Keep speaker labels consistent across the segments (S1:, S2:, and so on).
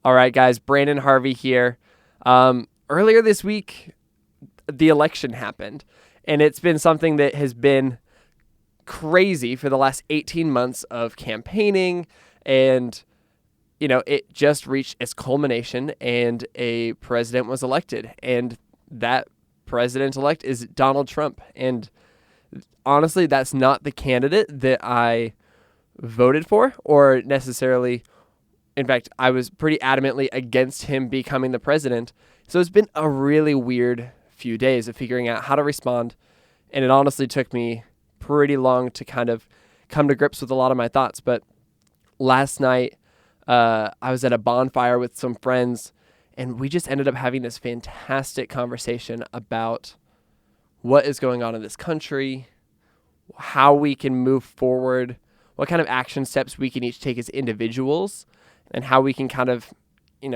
S1: All right, guys, Brandon Harvey here. Earlier this week, the election happened, and it's been something that has been crazy for the last 18 months of campaigning, and, it just reached its culmination, and a president was elected, and that president-elect is Donald Trump, and honestly, that's not the candidate that I voted for or necessarily. In fact, I was pretty adamantly against him becoming the president. So it's been a really weird few days of figuring out how to respond. And it honestly took me pretty long to kind of come to grips with a lot of my thoughts. But last night, I was at a bonfire with some friends, and we just ended up having this fantastic conversation about what is going on in this country, how we can move forward, what kind of action steps we can each take as individuals, and how we can kind of, I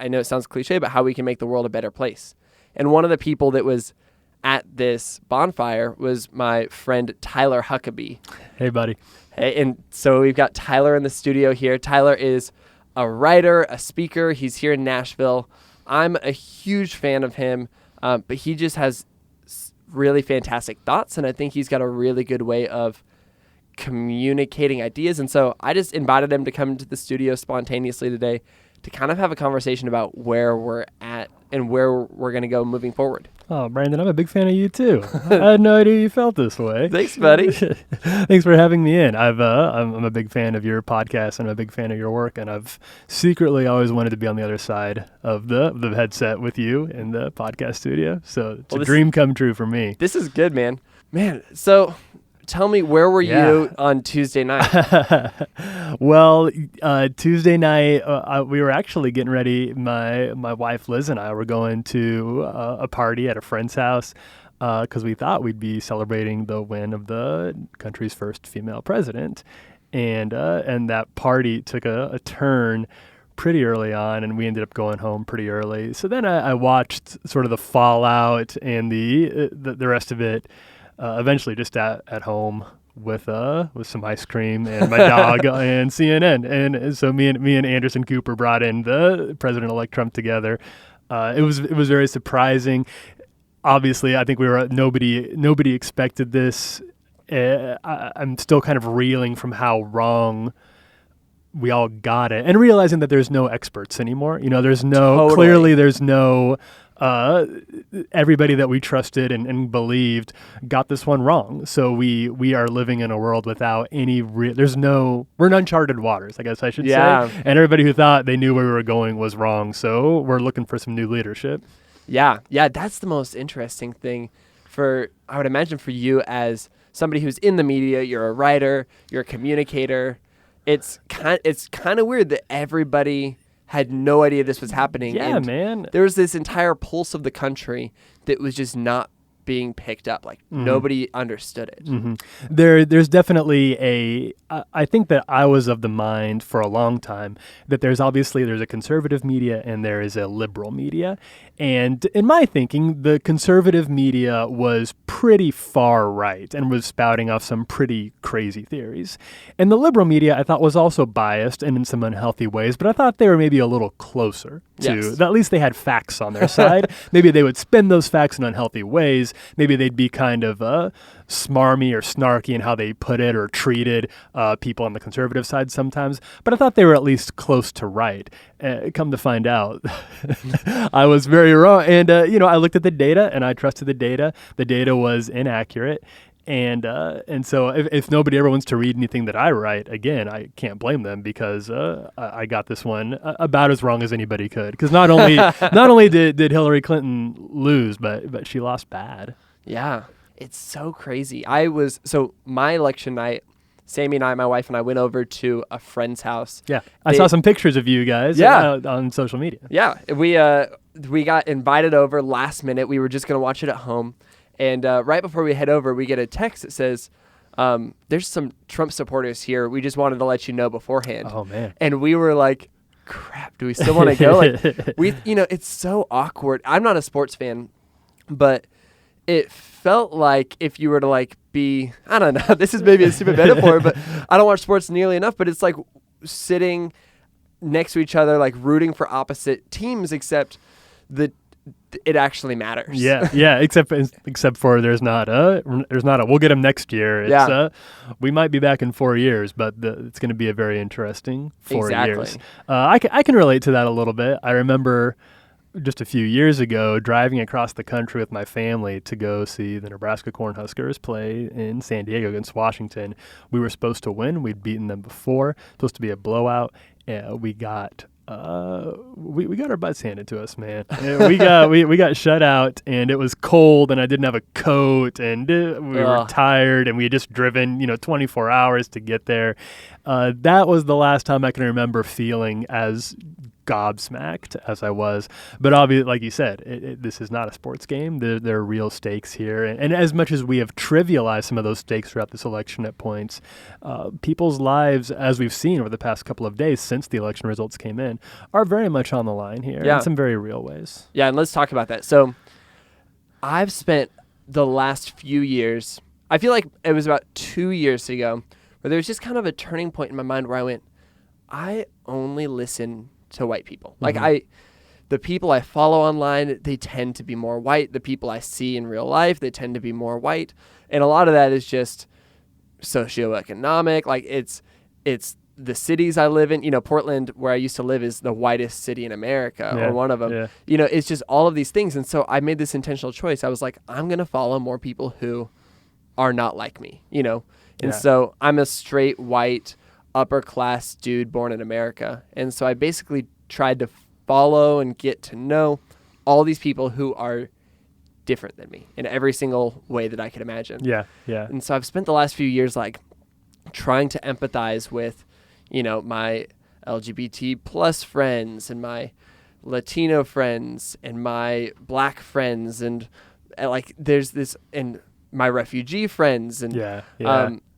S1: know it sounds cliche, but how we can make the world a better place. And one of the people that was at this bonfire was my friend Tyler Huckabee.
S2: Hey, buddy.
S1: Hey, and so we've got Tyler in the studio here. Tyler is a writer, a speaker. He's here in Nashville. I'm a huge fan of him, but he just has really fantastic thoughts, and I think he's got a really good way of communicating ideas. And so I just invited him to come to the studio spontaneously today to kind of have a conversation about where we're at and where we're going to go moving forward.
S2: Oh, Brandon, I'm a big fan of you too. I had no idea you felt this way.
S1: Thanks, buddy.
S2: Thanks for having me in. I'm a big fan of your podcast, and I'm a big fan of your work, and I've secretly always wanted to be on the other side of the headset with you in the podcast studio. So it's a dream come true for me.
S1: This is good, man. So tell me, where were you on Tuesday night?
S2: Well, Tuesday night, we were actually getting ready. My wife, Liz, and I were going to a party at a friend's house because we thought we'd be celebrating the win of the country's first female president. And that party took a turn pretty early on, and we ended up going home pretty early. So then I watched sort of the fallout and the rest of it. Eventually just at home with some ice cream and my dog and CNN. And so me and Anderson Cooper brought in the President-elect Trump together. It was very surprising. Obviously, I think nobody expected this. I'm still kind of reeling from how wrong we all got it, and realizing that there's no experts anymore. There's clearly there's no everybody that we trusted and believed got this one wrong. So we are living in a world without any we're in uncharted waters, I guess I should say. And everybody who thought they knew where we were going was wrong. So we're looking for some new leadership. Yeah,
S1: that's the most interesting thing I would imagine for you as somebody who's in the media. You're a writer, you're a communicator. It's kind of weird that everybody had no idea this was happening.
S2: Yeah,
S1: and
S2: man.
S1: There was this entire pulse of the country that was just not being picked up. Like, nobody understood it.
S2: Mm-hmm. There's definitely I think that I was of the mind for a long time that there's a conservative media and there is a liberal media. And in my thinking, the conservative media was pretty far right and was spouting off some pretty crazy theories. And the liberal media, I thought, was also biased and in some unhealthy ways, but I thought they were maybe a little closer to, at least they had facts on their side. Maybe they would spin those facts in unhealthy ways. Maybe they'd be kind of smarmy or snarky in how they put it or treated people on the conservative side sometimes. But I thought they were at least close to right. Come to find out, I was very wrong. And, I looked at the data and I trusted the data. The data was inaccurate. And so if nobody ever wants to read anything that I write, again, I can't blame them because I got this one about as wrong as anybody could. Because not only did Hillary Clinton lose, but she lost bad.
S1: Yeah, it's so crazy. So my election night, Sammy and I, my wife and I, went over to a friend's house.
S2: Yeah, I saw some pictures of you guys on social media.
S1: Yeah, we got invited over last minute. We were just going to watch it at home. And right before we head over, we get a text that says, there's some Trump supporters here. We just wanted to let you know beforehand.
S2: Oh, man.
S1: And we were like, crap, do we still want to go? It's so awkward. I'm not a sports fan, but it felt like if you were to be, I don't know, this is maybe a stupid metaphor, but I don't watch sports nearly enough, but it's like sitting next to each other, like rooting for opposite teams, except it actually matters.
S2: Yeah. Except for there's not a we'll get them next year. It's we might be back in 4 years, but it's going to be a very interesting 4 years. I can relate to that a little bit. I remember just a few years ago driving across the country with my family to go see the Nebraska Cornhuskers play in San Diego against Washington. We were supposed to win. We'd beaten them before. Supposed to be a blowout. We got we got our butts handed to us, man. we got shut out, and it was cold, and I didn't have a coat, and we were tired, and we had just driven 24 hours to get there. That was the last time I can remember feeling as gobsmacked as I was. But obviously, like you said, this is not a sports game. There are real stakes here. And as much as we have trivialized some of those stakes throughout this election at points, people's lives, as we've seen over the past couple of days since the election results came in, are very much on the line here in some very real ways.
S1: Yeah, and let's talk about that. So I've spent the last few years, I feel like it was about 2 years ago, where there was just kind of a turning point in my mind where I went, I only listen to white people. Like the people I follow online, they tend to be more white. The people I see in real life, they tend to be more white. And a lot of that is just socioeconomic. Like it's the cities I live in. Portland, where I used to live, is the whitest city in America, or one of them. Yeah. It's just all of these things. And so I made this intentional choice. I was like, I'm going to follow more people who are not like me, And so I'm a straight white upper class dude born in America. And so I basically tried to follow and get to know all these people who are different than me in every single way that I could imagine.
S2: Yeah.
S1: And so I've spent the last few years like trying to empathize with, my LGBT plus friends and my Latino friends and my Black friends and like there's this, and my refugee friends, and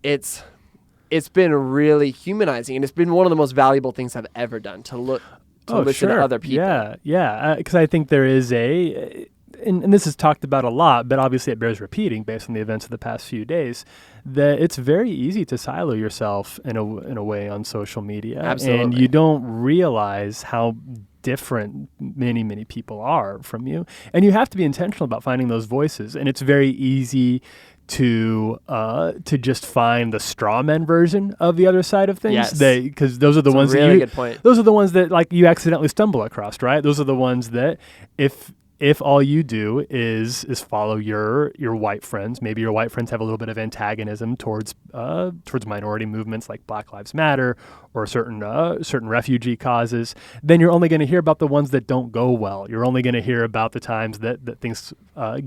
S1: it's been really humanizing, and it's been one of the most valuable things I've ever done to listen to other people.
S2: Yeah. Because I think there is and this is talked about a lot, but obviously it bears repeating based on the events of the past few days, that it's very easy to silo yourself in a way on social media.
S1: Absolutely.
S2: And you don't realize how different many people are from you. And you have to be intentional about finding those voices. And it's very easy to just find the straw man version of the other side of things.
S1: Yes.
S2: Because those are the ones
S1: good point.
S2: Those are the ones that like you accidentally stumble across, right? Those are the ones that if all you do is follow your white friends, maybe your white friends have a little bit of antagonism towards minority movements like Black Lives Matter or certain refugee causes, then you're only going to hear about the ones that don't go well. You're only going to hear about the times that things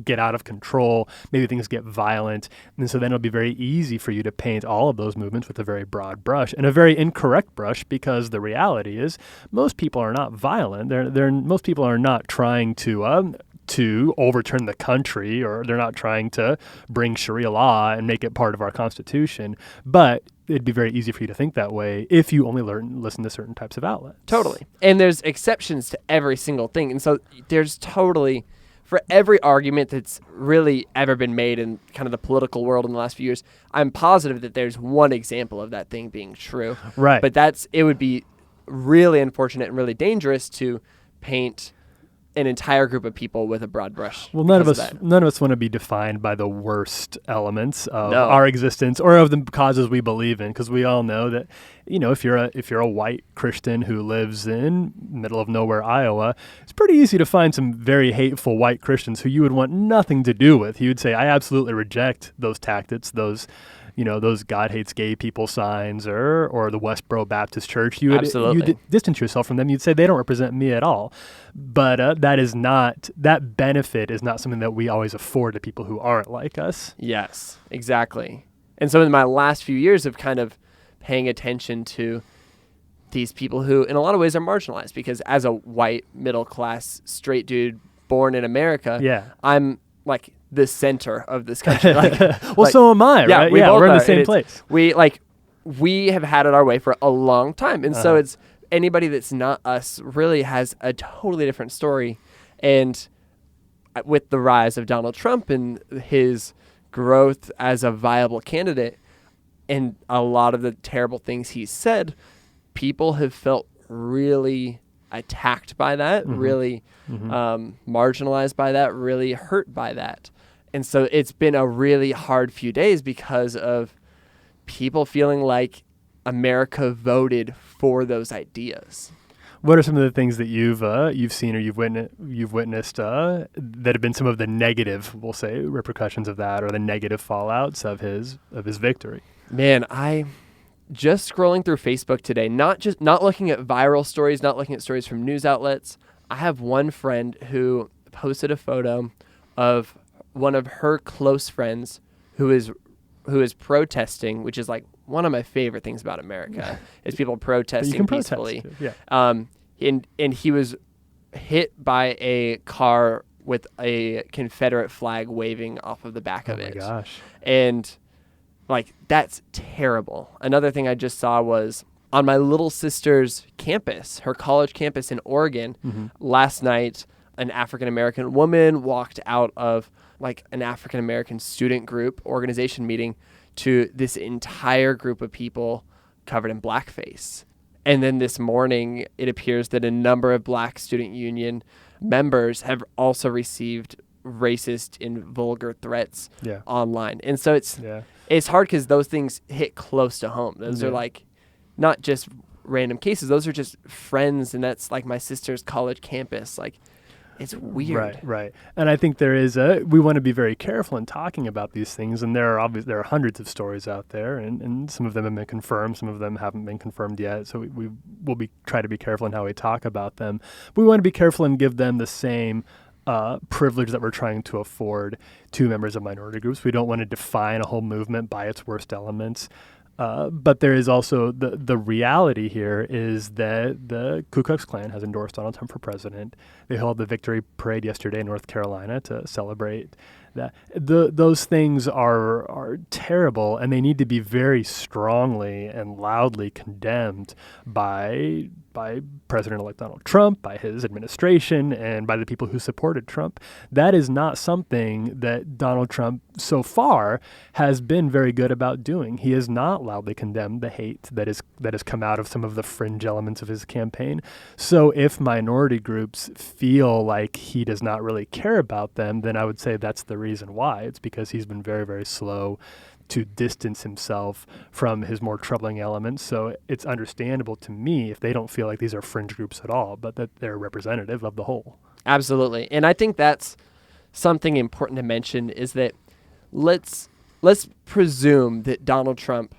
S2: get out of control, maybe things get violent, and so then it'll be very easy for you to paint all of those movements with a very broad brush and a very incorrect brush, because the reality is most people are not violent. Most people are not trying to overturn the country, or they're not trying to bring Sharia law and make it part of our Constitution. But it'd be very easy for you to think that way if you only listen to certain types of outlets.
S1: Totally. And there's exceptions to every single thing. And so there's totally, for every argument that's really ever been made in kind of the political world in the last few years, I'm positive that there's one example of that thing being true.
S2: Right.
S1: But it would be really unfortunate and really dangerous to paint an entire group of people with a broad brush.
S2: Well, none of us want to be defined by the worst elements of our existence or of the causes we believe in, because we all know that, if you're a white Christian who lives in middle of nowhere Iowa, it's pretty easy to find some very hateful white Christians who you would want nothing to do with. You would say, I absolutely reject those tactics, those God hates gay people signs or the Westboro Baptist Church. You'd distance yourself from them. You'd say they don't represent me at all. But that benefit is not something that we always afford to people who aren't like us.
S1: Yes, exactly. And so in my last few years of kind of paying attention to these people who in a lot of ways are marginalized, because as a white middle class straight dude born in America, I'm like the center of this country.
S2: So am I, right? We're in the same place.
S1: We have had it our way for a long time. And so it's anybody that's not us really has a totally different story. And with the rise of Donald Trump and his growth as a viable candidate and a lot of the terrible things he said, people have felt really attacked by that, really marginalized by that, really hurt by that. And so it's been a really hard few days because of people feeling like America voted for those ideas.
S2: What are some of the things that you've seen or you've witnessed that have been some of the negative, we'll say, repercussions of that, or the negative fallouts of his victory?
S1: Man, I just scrolling through Facebook today, not looking at viral stories, not looking at stories from news outlets. I have one friend who posted a photo of one of her close friends who is protesting, which is like one of my favorite things about America is people protesting peacefully.
S2: Protest, yeah.
S1: And he was hit by a car with a Confederate flag waving off of the back of it.
S2: Oh my gosh.
S1: And like, that's terrible. Another thing I just saw was on my little sister's campus, her college campus in Oregon, last night, an African-American woman walked out of like an African-American student group organization meeting to this entire group of people covered in blackface. And then this morning, it appears that a number of Black Student Union members have also received racist and vulgar threats online. And so it's hard because those things hit close to home. Those are like not just random cases. Those are just friends, and that's like my sister's college campus. Like, it's weird.
S2: Right. And I think we want to be very careful in talking about these things, and there are hundreds of stories out there, and some of them have been confirmed, some of them haven't been confirmed yet, so we will try to be careful in how we talk about them. But we want to be careful and give them the same privilege that we're trying to afford to members of minority groups. We don't want to define a whole movement by its worst elements. But there is also the reality here is that the Ku Klux Klan has endorsed Donald Trump for president. They held the victory parade yesterday in North Carolina to celebrate that. Those things are terrible, and they need to be very strongly and loudly condemned by President-elect Donald Trump, by his administration, and by the people who supported Trump. That is not something that Donald Trump so far has been very good about doing. He has not loudly condemned the hate that has come out of some of the fringe elements of his campaign. So if minority groups feel like he does not really care about them, then I would say that's the reason why. It's because he's been very, very slow to distance himself from his more troubling elements. So it's understandable to me if they don't feel like these are fringe groups at all, but that they're representative of the whole.
S1: Absolutely. And I think that's something important to mention is that let's presume that Donald Trump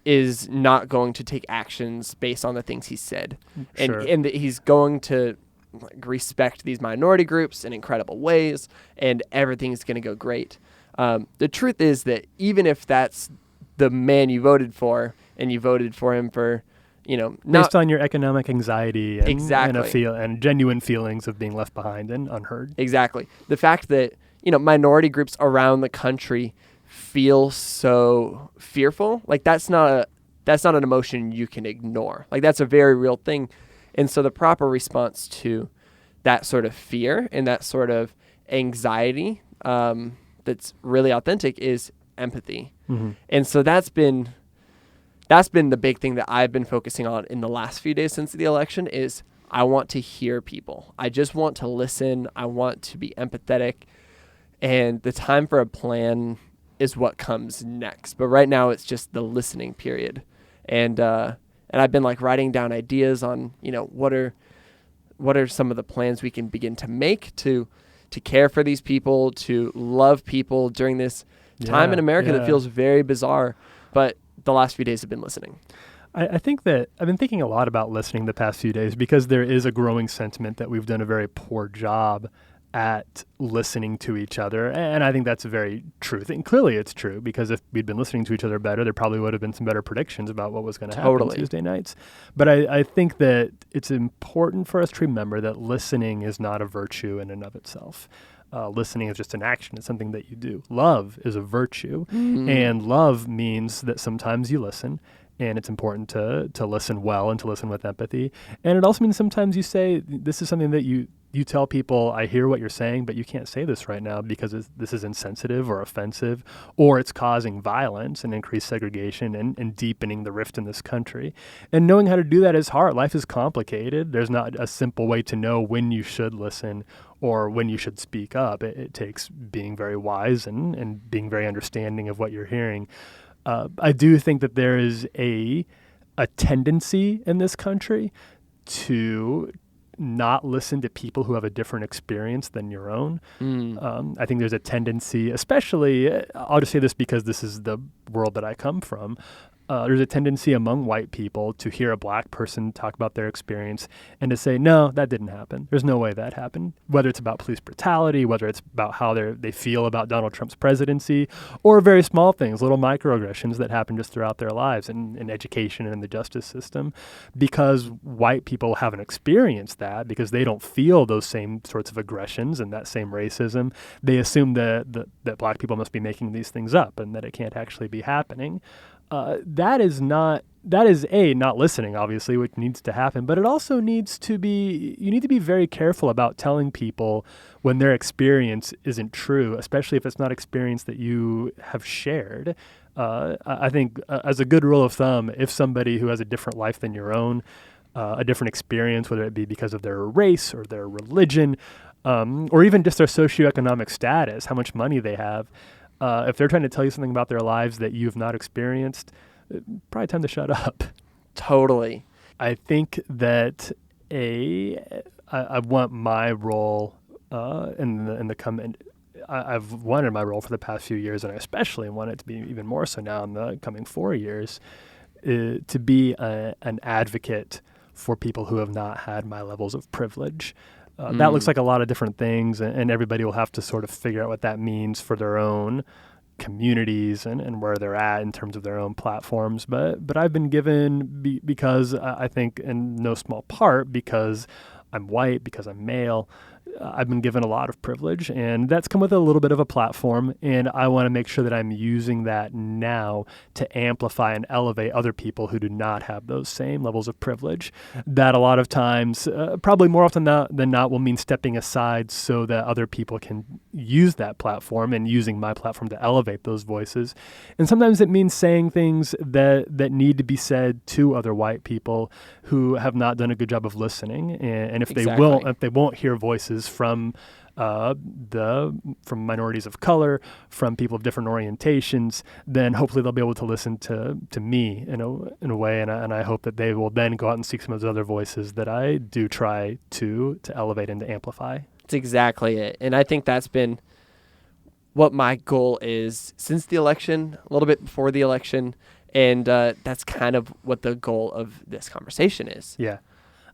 S1: is not going to take actions based on the things he said.
S2: Sure.
S1: And that he's going to respect these minority groups in incredible ways, and everything's going to go great. The truth is that even if that's the man you voted for, and you voted for him for,
S2: based on your economic anxiety and,
S1: exactly.
S2: and genuine feelings of being left behind and unheard.
S1: Exactly. The fact that, minority groups around the country feel so fearful, like that's not an emotion you can ignore. Like, that's a very real thing. And so the proper response to that sort of fear and that sort of anxiety, that's really authentic, is empathy.
S2: Mm-hmm.
S1: And so that's been the big thing that I've been focusing on in the last few days since the election is I want to hear people. I just want to listen. I want to be empathetic. And the time for a plan is what comes next. But right now it's just the listening period. And I've been like writing down ideas on, what are some of the plans we can begin to make to care for these people, to love people during this time in America that feels very bizarre. But the last few days have been listening.
S2: I think that I've been thinking a lot about listening the past few days because there is a growing sentiment that we've done a very poor job at listening to each other. And I think that's a very true thing. Clearly it's true, because if we'd been listening to each other better, there probably would have been some better predictions about what was going to happen Tuesday nights. But I think that it's important for us to remember that listening is not a virtue in and of itself. Listening is just an action. It's something that you do. Love is a virtue. Mm-hmm. And love means that sometimes you listen, and it's important to listen well and to listen with empathy. And it also means sometimes you say, this is something that you you tell people, I hear what you're saying, but you can't say this right now because this is insensitive or offensive, or it's causing violence and increased segregation and deepening the rift in this country. And knowing how to do that is hard. Life is complicated. There's not a simple way to know when you should listen or when you should speak up. It takes being very wise and being very understanding of what you're hearing. I do think that there is a tendency in this country to not listen to people who have a different experience than your own. I think there's a tendency, especially, I'll just say this because this is the world that I come from, there's a tendency among white people to hear a black person talk about their experience and to say, no, that didn't happen. There's no way that happened. Whether it's about police brutality, whether it's about how they feel about Donald Trump's presidency, or very small things, little microaggressions that happen just throughout their lives in education and in the justice system. Because white people haven't experienced that, because they don't feel those same sorts of aggressions and that same racism, they assume that black people must be making these things up and that it can't actually be happening. That is not listening, obviously, which needs to happen, but it also needs to be, you need to be very careful about telling people when their experience isn't true, especially if it's not experience that you have shared. I think as a good rule of thumb, if somebody who has a different life than your own, a different experience, whether it be because of their race or their religion, or even just their socioeconomic status, how much money they have, if they're trying to tell you something about their lives that you've not experienced, probably time to shut up.
S1: Totally.
S2: I think that I want my role in the coming. I've wanted my role for the past few years, and I especially want it to be even more so now in the coming 4 years, to be an advocate for people who have not had my levels of privilege. That looks like a lot of different things, and everybody will have to sort of figure out what that means for their own communities and where they're at in terms of their own platforms. But I've been given, because I think in no small part because I'm white, because I'm male, I've been given a lot of privilege, and that's come with a little bit of a platform, and I want to make sure that I'm using that now to amplify and elevate other people who do not have those same levels of privilege. That a lot of times, probably more often than not, will mean stepping aside so that other people can use that platform and using my platform to elevate those voices. And sometimes it means saying things that need to be said to other white people who have not done a good job of listening, and if they won't hear voices from minorities of color, from people of different orientations, then hopefully they'll be able to listen to me in a way, and I hope that they will then go out and seek some of those other voices that I do try to elevate and to amplify.
S1: That's exactly it, and I think that's been what my goal is since the election, a little bit before the election, and that's kind of what the goal of this conversation is.
S2: Yeah.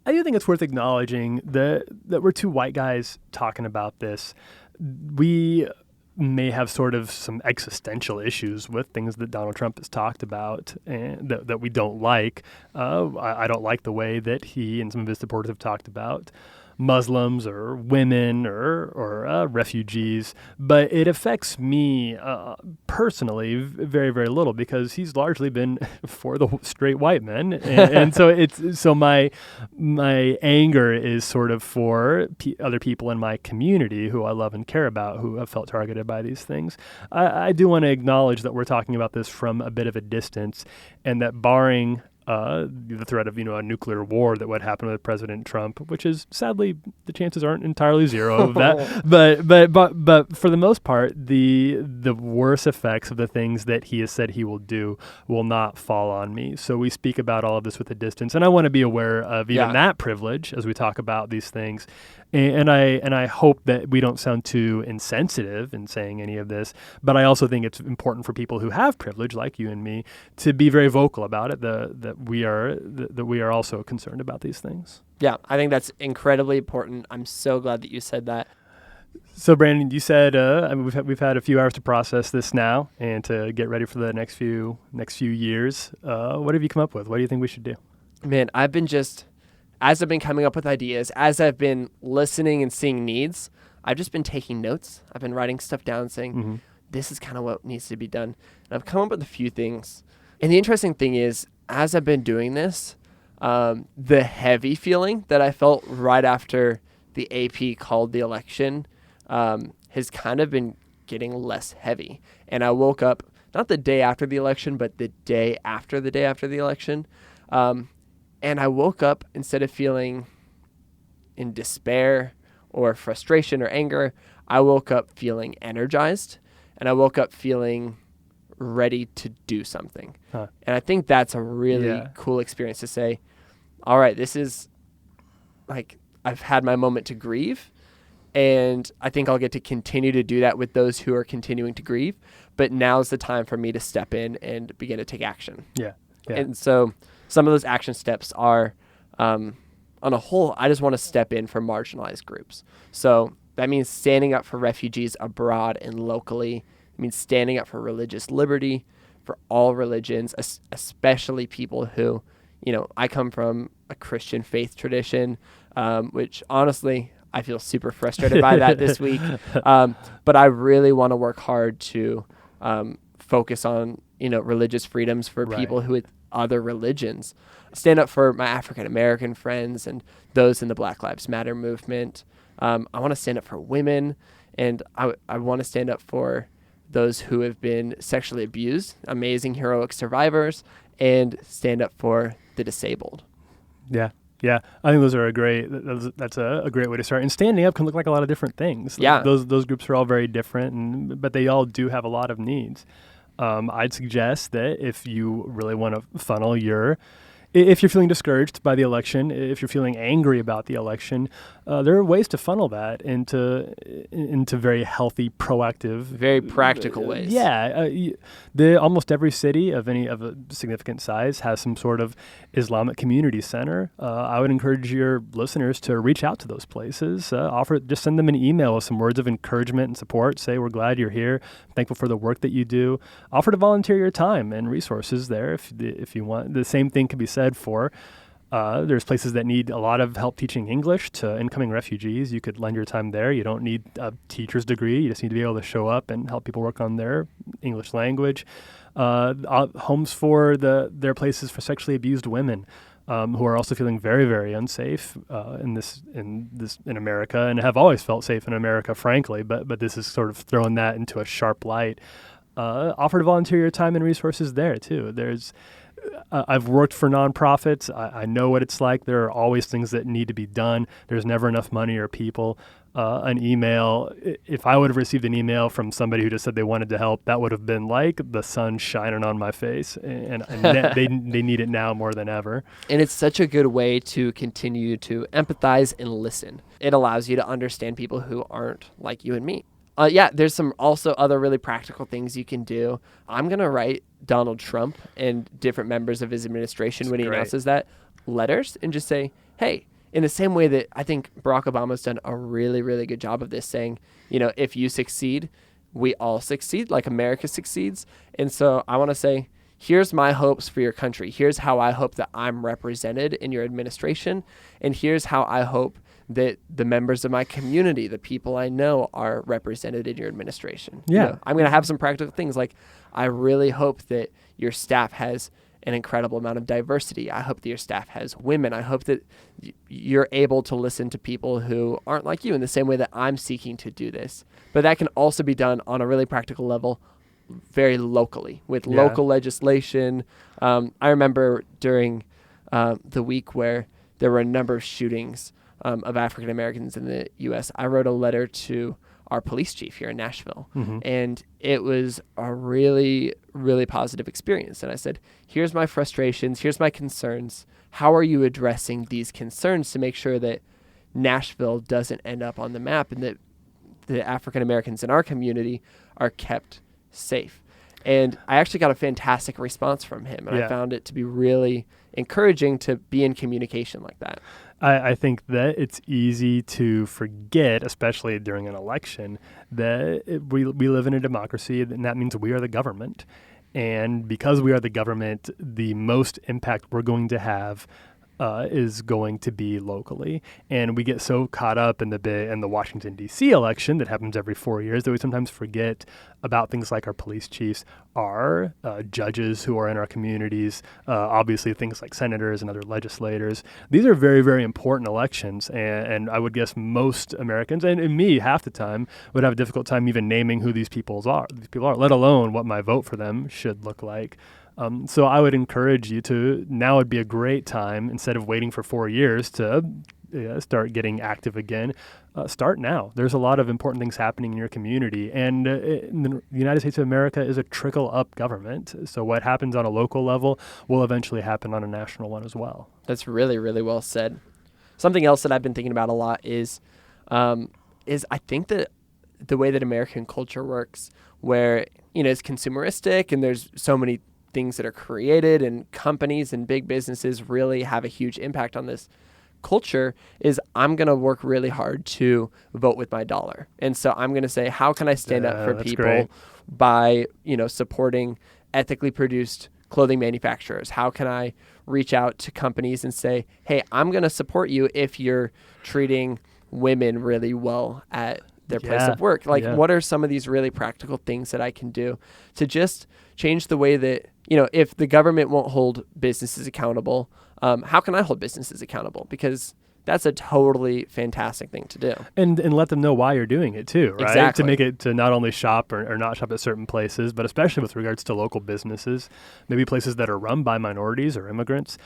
S2: I do think it's worth acknowledging that we're two white guys talking about this. We may have sort of some existential issues with things that Donald Trump has talked about and that we don't like. I don't like the way that he and some of his supporters have talked about Muslims or women or refugees, but it affects me personally very, very little, because he's largely been for the straight white men, and so my anger is sort of for other people in my community who I love and care about, who have felt targeted by these things. I do want to acknowledge that we're talking about this from a bit of a distance, and that barring the threat of a nuclear war that would happen with President Trump, which is sadly the chances aren't entirely zero of that, but for the most part, the worst effects of the things that he has said he will do will not fall on me. So we speak about all of this with a distance, and I want to be aware of even that privilege as we talk about these things. And I hope that we don't sound too insensitive in saying any of this, but I also think it's important for people who have privilege, like you and me, to be very vocal about it. That we are also concerned about these things. Yeah,
S1: I think that's incredibly important. I'm so glad that you said that.
S2: So Brandon, you said we've had a few hours to process this now and to get ready for the next few years. What have you come up with? What do you think we should do?
S1: Man, as I've been coming up with ideas, as I've been listening and seeing needs, I've just been taking notes. I've been writing stuff down saying, this is kind of what needs to be done. And I've come up with a few things. And the interesting thing is, as I've been doing this, the heavy feeling that I felt right after the AP called the election has kind of been getting less heavy. And I woke up, not the day after the election, but the day after the election. And I woke up, instead of feeling in despair or frustration or anger, I woke up feeling energized, and I woke up feeling ready to do something. And I think that's a really cool experience to say, all right, this is like, I've had my moment to grieve, and I think I'll get to continue to do that with those who are continuing to grieve. But now's the time for me to step in and begin to take action.
S2: Yeah.
S1: And so some of those action steps are, on a whole, I just want to step in for marginalized groups. So that means standing up for refugees abroad and locally. It means standing up for religious liberty, for all religions, especially people who, I come from a Christian faith tradition, which honestly, I feel super frustrated by that this week. But I really want to work hard to focus on, religious freedoms for people who with other religions. Stand up for my African American friends and those in the Black Lives Matter movement. I want to stand up for women, and I want to stand up for those who have been sexually abused, amazing heroic survivors, and stand up for the disabled.
S2: Yeah. Yeah, I think that's a great way to start. And standing up can look like a lot of different things.
S1: Yeah.
S2: Those groups are all very different, but they all do have a lot of needs. I'd suggest that if you really want to funnel if you're feeling discouraged by the election, if you're feeling angry about the election, there are ways to funnel that into very healthy, proactive,
S1: very practical ways.
S2: Almost every city of a significant size has some sort of Islamic community center. I would encourage your listeners to reach out to those places. Just send them an email with some words of encouragement and support. Say, we're glad you're here. Thankful for the work that you do. Offer to volunteer your time and resources there if you want. The same thing can be said for there's places that need a lot of help teaching English to incoming refugees. You could lend your time there. You don't need a teacher's degree. You just need to be able to show up and help people work on their English language. Homes for their places for sexually abused women who are also feeling very, very unsafe in America, and have always felt safe in America, frankly. But this is sort of throwing that into a sharp light. Offer to volunteer your time and resources there too. I've worked for nonprofits. I know what it's like. There are always things that need to be done. There's never enough money or people. An email, if I would have received an email from somebody who just said they wanted to help, that would have been like the sun shining on my face. And they need it now more than ever. And
S1: it's such a good way to continue to empathize and listen. It allows you to understand people who aren't like you and me. There's some also other really practical things you can do. I'm going to write Donald Trump and different members of his administration when he announces that letters and just say, hey, in the same way that I think Barack Obama's done a really, really good job of this, saying, if you succeed, we all succeed, like America succeeds. And so I want to say, here's my hopes for your country. Here's how I hope that I'm represented in your administration. And here's how I hope that the members of my community, the people I know, are represented in your administration.
S2: Yeah.
S1: I'm going to have some practical things like, I really hope that your staff has an incredible amount of diversity. I hope that your staff has women. I hope that you're able to listen to people who aren't like you in the same way that I'm seeking to do this. But that can also be done on a really practical level, very locally, with local legislation. I remember during the week where there were a number of shootings of African Americans in the U.S., I wrote a letter to our police chief here in Nashville. Mm-hmm. And it was a really, really positive experience. And I said, here's my frustrations, here's my concerns. How are you addressing these concerns to make sure that Nashville doesn't end up on the map and that the African Americans in our community are kept safe? And I actually got a fantastic response from him. And I found it to be really encouraging to be in communication like that.
S2: I think that it's easy to forget, especially during an election, that we live in a democracy, and that means we are the government. And because we are the government, the most impact we're going to have is going to be locally. And we get so caught up in the Washington, D.C. election that happens every 4 years that we sometimes forget about things like our police chiefs, our judges who are in our communities, obviously things like senators and other legislators. These are very, very important elections. And I would guess most Americans, and me half the time, would have a difficult time even naming who these people are, let alone what my vote for them should look like. So I would encourage you to, now would be a great time, instead of waiting for 4 years to start getting active again, start now. There's a lot of important things happening in your community. And the United States of America is a trickle-up government. So what happens on a local level will eventually happen on a national one as well. That's
S1: really, really well said. Something else that I've been thinking about a lot is I think that the way that American culture works, where, it's consumeristic and there's so many things that are created and companies and big businesses really have a huge impact on this culture, is I'm going to work really hard to vote with my dollar. And so I'm going to say, how can I stand up for people
S2: great.
S1: by, supporting ethically produced clothing manufacturers? How can I reach out to companies and say, hey, I'm going to support you if you're treating women really well at their place of work? What are some of these really practical things that I can do to just change the way that, if the government won't hold businesses accountable, how can I hold businesses accountable? Because that's a totally fantastic thing to do.
S2: And let them know why you're doing it too, right?
S1: Exactly.
S2: To make it to not only shop or not shop at certain places, but especially with regards to local businesses, maybe places that are run by minorities or immigrants.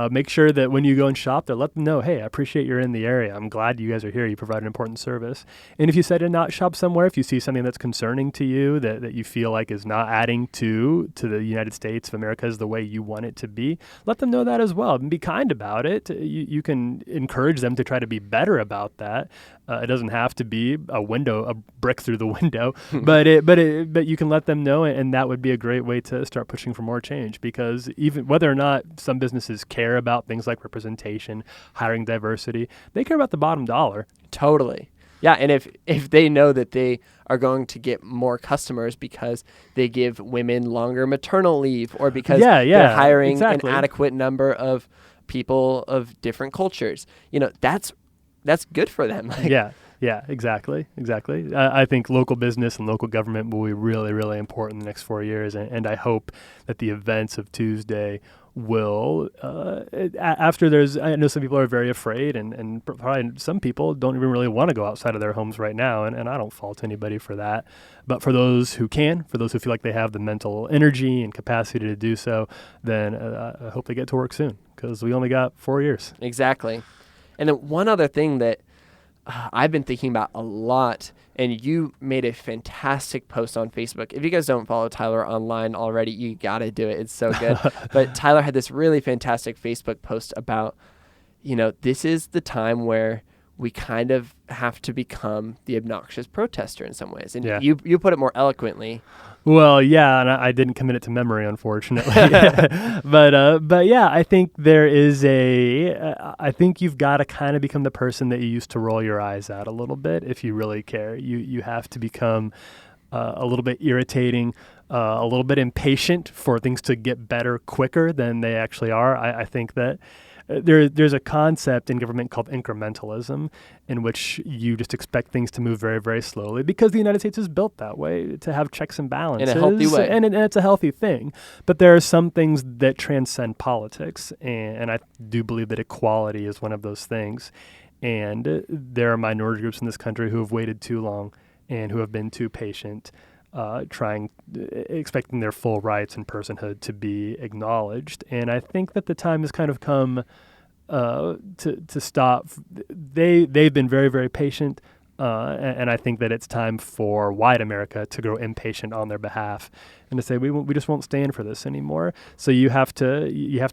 S2: Make sure that when you go and shop there, let them know, hey, I appreciate you're in the area. I'm glad you guys are here. You provide an important service. And if you decide to not shop somewhere, if you see something that's concerning to you, that you feel like is not adding to the United States of America as the way you want it to be, let them know that as well. And be kind about it. You can encourage them to try to be better about that. It doesn't have to be a brick through the window, but you can let them know, and that would be a great way to start pushing for more change. Because even whether or not some businesses care about things like representation, hiring diversity, they care about the bottom dollar.
S1: Totally. Yeah, and if they know that they are going to get more customers because they give women longer maternal leave, or because they're hiring an adequate number of people of different cultures, that's good for them.
S2: Yeah, exactly. I think local business and local government will be really, really important in the next 4 years. And I hope that the events of Tuesday will, I know some people are very afraid, and probably some people don't even really want to go outside of their homes right now. And I don't fault anybody for that. But for those who can, for those who feel like they have the mental energy and capacity to do so, then I hope they get to work soon, because we only got 4 years.
S1: Exactly. And then one other thing that I've been thinking about a lot, and you made a fantastic post on Facebook. If you guys don't follow Tyler online already, you got to do it. It's so good. But Tyler had this really fantastic Facebook post about, this is the time where we kind of have to become the obnoxious protester in some ways. And you put it more eloquently.
S2: Well, yeah, and I didn't commit it to memory, unfortunately. But yeah, I think there is I think you've got to kind of become the person that you used to roll your eyes at a little bit if you really care. You have to become a little bit irritating, a little bit impatient for things to get better quicker than they actually are. I think that there's a concept in government called incrementalism, in which you just expect things to move very, very slowly, because the United States is built that way, to have checks and balances.
S1: In a healthy way.
S2: And it's a healthy thing. But there are some things that transcend politics, and I do believe that equality is one of those things. And there are minority groups in this country who have waited too long and who have been too patient, expecting their full rights and personhood to be acknowledged. And I think that the time has kind of come to stop. They've been very, very patient, and I think that it's time for white America to grow impatient on their behalf and to say we just won't stand for this anymore. So you have to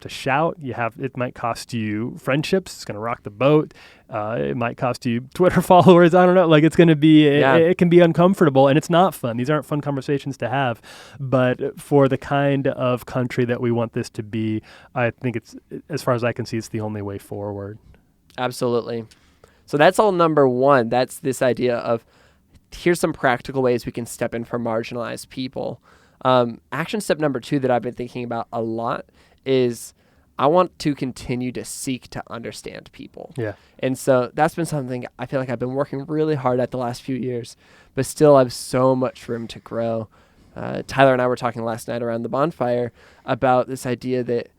S2: shout. It might cost you friendships. It's going to rock the boat. It might cost you Twitter followers. I don't know. It's going to be. It can be uncomfortable, and it's not fun. These aren't fun conversations to have. But for the kind of country that we want this to be, I think it's, as far as I can see, it's the only way forward.
S1: Absolutely. So that's all number one. That's this idea of, here's some practical ways we can step in for marginalized people. Action step number two that I've been thinking about a lot is, I want to continue to seek to understand people.
S2: Yeah.
S1: And so that's been something I feel like I've been working really hard at the last few years, but still I have so much room to grow. Tyler and I were talking last night around the bonfire about this idea that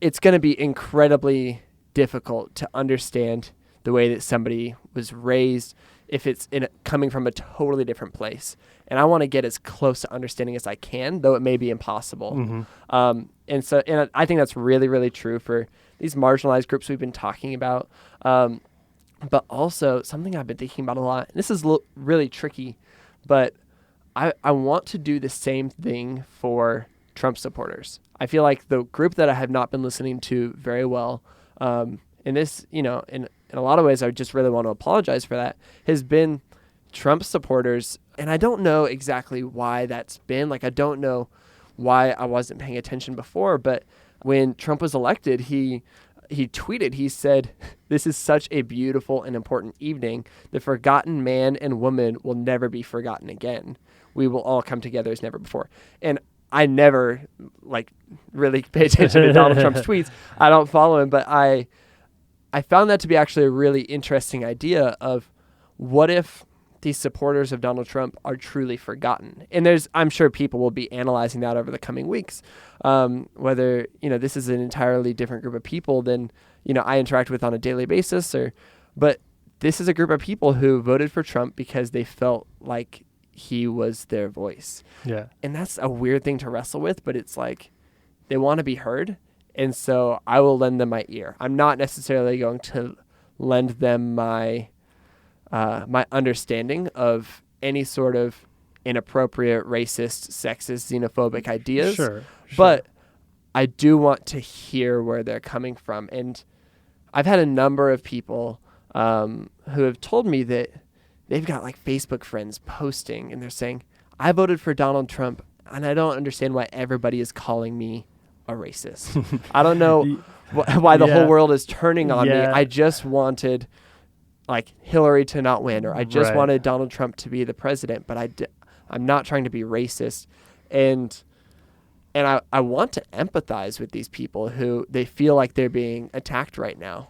S1: it's going to be incredibly difficult to understand the way that somebody was raised if it's coming from a totally different place. And I want to get as close to understanding as I can, though it may be impossible.
S2: Mm-hmm.
S1: And I think that's really, really true for these marginalized groups we've been talking about. But also something I've been thinking about a lot, and this is really tricky, but I want to do the same thing for Trump supporters. I feel like the group that I have not been listening to very well, and this, in a lot of ways, I just really want to apologize for that, has been Trump supporters. And I don't know exactly why that's been. Like, I don't know why I wasn't paying attention before. But when Trump was elected, he tweeted, he said, "This is such a beautiful and important evening. The forgotten man and woman will never be forgotten again. We will all come together as never before." And I never really pay attention to Donald Trump's tweets. I don't follow him, but I found that to be actually a really interesting idea of what if these supporters of Donald Trump are truly forgotten. And I'm sure people will be analyzing that over the coming weeks, whether, this is an entirely different group of people than, I interact with on a daily basis, but this is a group of people who voted for Trump because they felt like he was their voice.
S2: Yeah.
S1: And that's a weird thing to wrestle with, but it's like they want to be heard. And so I will lend them my ear. I'm not necessarily going to lend them my understanding of any sort of inappropriate, racist, sexist, xenophobic ideas.
S2: Sure.
S1: But I do want to hear where they're coming from. And I've had a number of people who have told me that they've got Facebook friends posting and they're saying, "I voted for Donald Trump and I don't understand why everybody is calling me a racist. I don't know why the whole world is turning on me. I just wanted Hillary to not win, or I just wanted Donald Trump to be the president, but I'm not trying to be racist." And I want to empathize with these people who they feel like they're being attacked right now.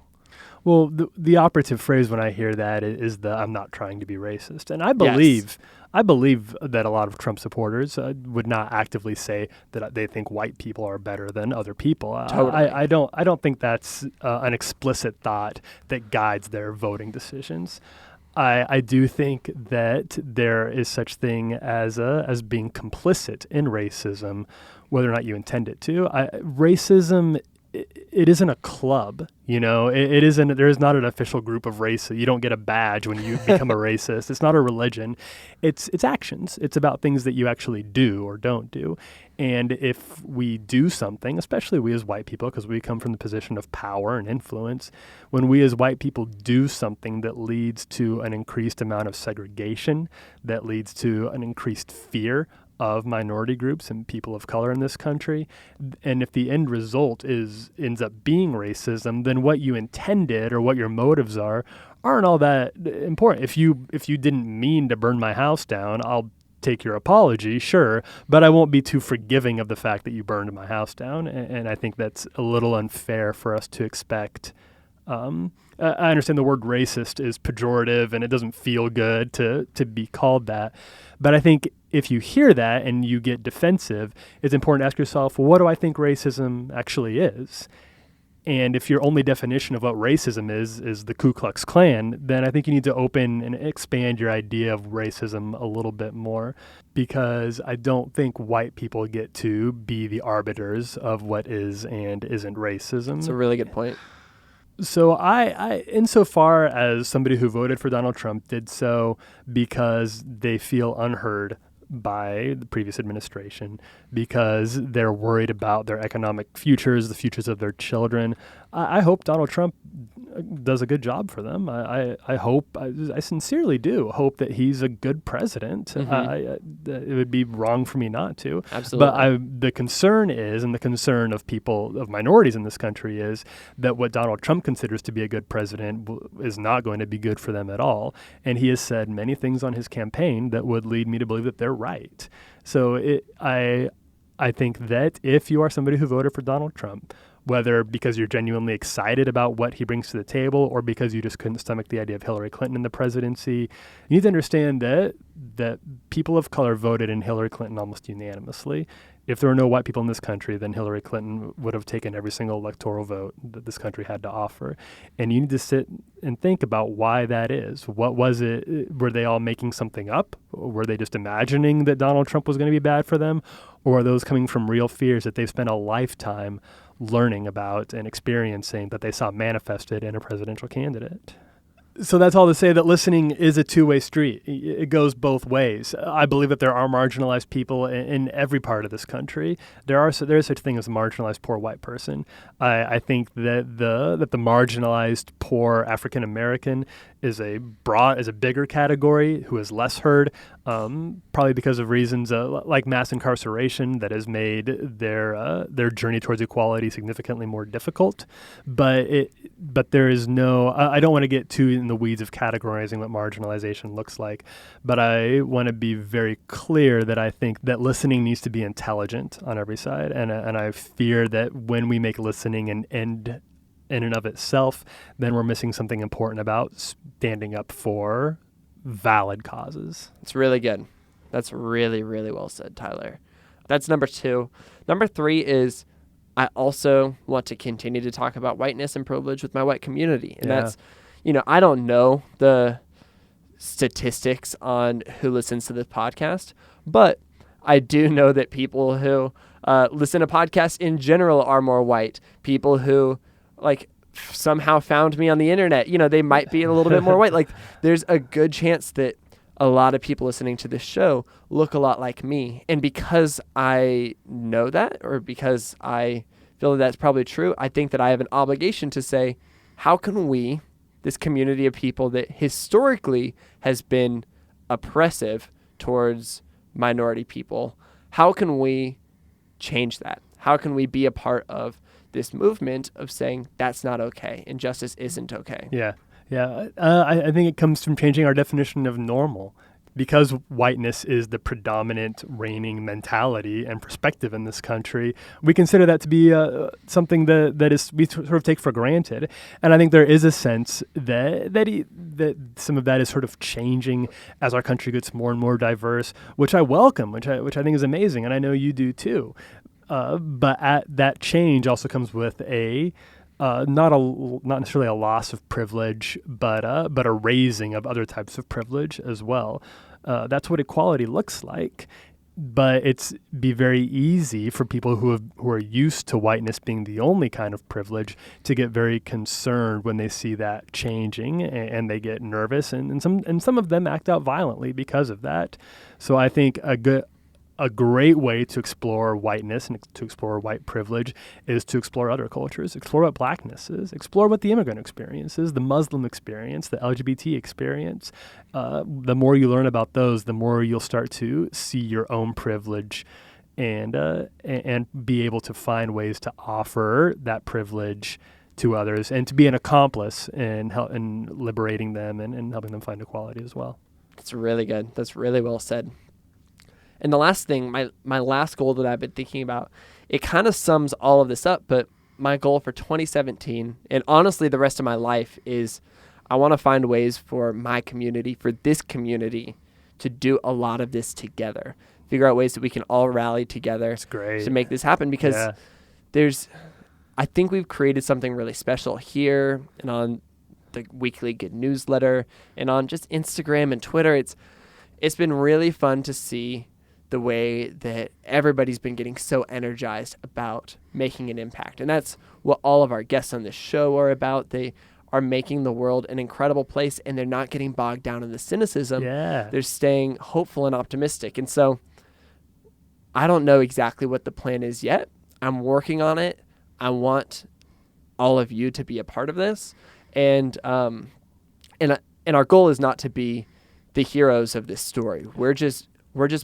S2: Well, the operative phrase when I hear that is "I'm not trying to be racist," and I believe that a lot of Trump supporters would not actively say that they think white people are better than other people.
S1: Totally.
S2: I don't think that's an explicit thought that guides their voting decisions. I do think that there is such thing as being complicit in racism, whether or not you intend it to. Racism. It isn't a club, it isn't, there is not an official group of race. You don't get a badge when you become a racist. It's not a religion. It's actions. It's about things that you actually do or don't do. And if we do something, especially we as white people, because we come from the position of power and influence, when we as white people do something that leads to an increased amount of segregation, that leads to an increased fear of minority groups and people of color in this country, and if the end result ends up being racism, then what you intended or what your motives aren't all that important. If you didn't mean to burn my house down, I'll take your apology, sure, but I won't be too forgiving of the fact that you burned my house down. And I think that's a little unfair for us to expect. I understand the word racist is pejorative and it doesn't feel good to be called that, but I think if you hear that and you get defensive, it's important to ask yourself, well, what do I think racism actually is? And if your only definition of what racism is the Ku Klux Klan, then I think you need to open and expand your idea of racism a little bit more, because I don't think white people get to be the arbiters of what is and isn't racism.
S1: That's a really good point.
S2: So I, insofar as somebody who voted for Donald Trump, did so because they feel unheard by the previous administration, because they're worried about their economic futures, the futures of their children. I hope Donald Trump does a good job for them. I hope, I sincerely do hope that he's a good president. Mm-hmm. It would be wrong for me not to.
S1: Absolutely.
S2: But the concern is, and the concern of people, of minorities in this country, is that what Donald Trump considers to be a good president is not going to be good for them at all. And he has said many things on his campaign that would lead me to believe that they're right. So I think that if you are somebody who voted for Donald Trump, whether because you're genuinely excited about what he brings to the table or because you just couldn't stomach the idea of Hillary Clinton in the presidency, you need to understand that people of color voted in Hillary Clinton almost unanimously. If there were no white people in this country, then Hillary Clinton would have taken every single electoral vote that this country had to offer. And you need to sit and think about why that is. What was it? Were they all making something up? Or were they just imagining that Donald Trump was going to be bad for them? Or are those coming from real fears that they've spent a lifetime learning about and experiencing that they saw manifested in a presidential candidate? So that's all to say that listening is a two-way street. It goes both ways. I believe that there are marginalized people in every part of this country. There is such a thing as a marginalized poor white person. I think that the marginalized poor African American is a bigger category who is less heard, probably because of reasons like mass incarceration that has made their journey towards equality significantly more difficult. But there is no. I don't want to get too in the weeds of categorizing what marginalization looks like, but I want to be very clear that I think that listening needs to be intelligent on every side, and I fear that when we make listening an end in and of itself, then we're missing something important about standing up for valid causes.
S1: It's really good. That's really, really well said, Tyler. That's number 2. Number 3 is I also want to continue to talk about whiteness and privilege with my white community. And that's, I don't know the statistics on who listens to this podcast, but I do know that people who listen to podcasts in general are more white. People who somehow found me on the internet, they might be a little bit more white. There's a good chance that a lot of people listening to this show look a lot like me. And because I know that, or because I feel that that's probably true, I think that I have an obligation to say, how can we, this community of people that historically has been oppressive towards minority people, how can we change that? How can we be a part of this movement of saying that's not okay, injustice isn't okay?
S2: Yeah. I think it comes from changing our definition of normal. Because whiteness is the predominant reigning mentality and perspective in this country, we consider that to be something that we sort of take for granted. And I think there is a sense that some of that is sort of changing as our country gets more and more diverse, which I welcome, which I think is amazing, and I know you do too. But that change also comes with not necessarily a loss of privilege, but a raising of other types of privilege as well. That's what equality looks like. But it's be very easy for people who are used to whiteness being the only kind of privilege to get very concerned when they see that changing, and they get nervous, and some of them act out violently because of that. So I think a great way to explore whiteness and to explore white privilege is to explore other cultures, explore what blackness is, explore what the immigrant experience is, the Muslim experience, the LGBT experience. The more you learn about those, the more you'll start to see your own privilege and be able to find ways to offer that privilege to others and to be an accomplice in liberating them and helping them find equality as well.
S1: That's really good. That's really well said. And the last thing, my last goal that I've been thinking about, it kind of sums all of this up, but my goal for 2017, and honestly the rest of my life, is I want to find ways for my community, for this community, to do a lot of this together. Figure out ways that we can all rally together to make this happen, because I think we've created something really special here and on the weekly Good newsletter and on just Instagram and Twitter. It's been really fun to see the way that everybody's been getting so energized about making an impact. And that's what all of our guests on this show are about. They are making the world an incredible place, and they're not getting bogged down in the cynicism.
S2: Yeah.
S1: They're staying hopeful and optimistic. And so I don't know exactly what the plan is yet. I'm working on it. I want all of you to be a part of this. And our goal is not to be the heroes of this story. We're just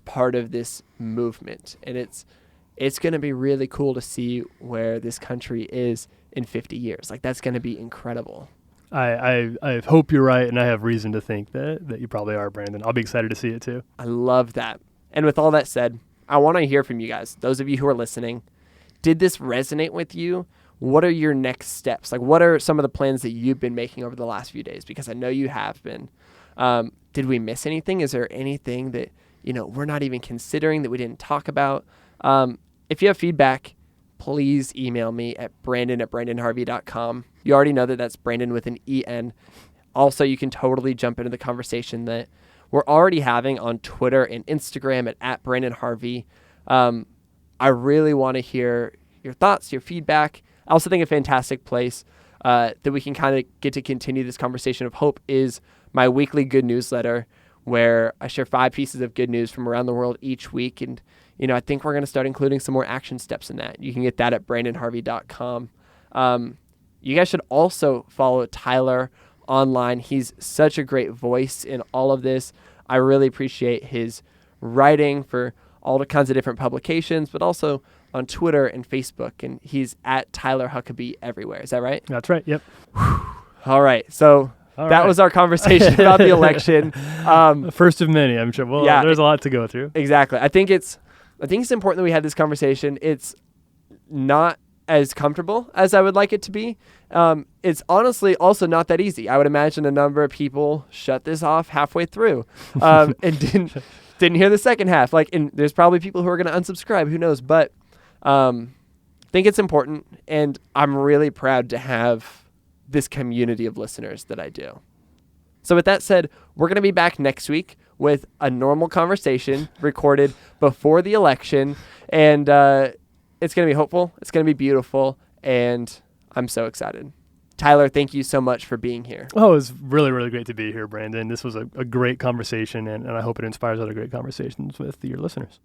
S1: part of this movement, and it's going to be really cool to see where this country is in 50 years. That's going to be incredible.
S2: I hope you're right, and I have reason to think that you probably are, Brandon. I'll be excited to see it too.
S1: I love that. And with all that said, I want to hear from you guys. Those of you who are listening, did this resonate with you? What are your next steps? Like, what are some of the plans that you've been making over the last few days? Because I know you have been. Did we miss anything? Is there anything that, we're not even considering that we didn't talk about? If you have feedback, please email me at brandon@brandonharvey.com. You already know that that's Brandon with an E-N. Also, you can totally jump into the conversation that we're already having on Twitter and Instagram at @BrandonHarvey. I really want to hear your thoughts, your feedback. I also think a fantastic place that we can kind of get to continue this conversation of hope is my weekly good newsletter, where I share 5 pieces of good news from around the world each week. And, I think we're going to start including some more action steps in that. You can get that at brandonharvey.com. You guys should also follow Tyler online. He's such a great voice in all of this. I really appreciate his writing for all the kinds of different publications, but also on Twitter and Facebook. And he's at Tyler Huckabee everywhere. Is that right?
S2: That's right. Yep.
S1: All right. So that was our conversation about the election.
S2: First of many, I'm sure. Well, there's a lot to go through.
S1: Exactly. I think it's important that we had this conversation. It's not as comfortable as I would like it to be. It's honestly also not that easy. I would imagine a number of people shut this off halfway through and didn't hear the second half. And there's probably people who are going to unsubscribe. Who knows? But I think it's important, and I'm really proud to have this community of listeners that I do. So with that said, we're going to be back next week with a normal conversation recorded before the election, and it's going to be hopeful. It's going to be beautiful, and I'm so excited. Tyler, thank you so much for being here.
S2: Oh, it was really, really great to be here, Brandon. This was a great conversation, and I hope it inspires other great conversations with your listeners.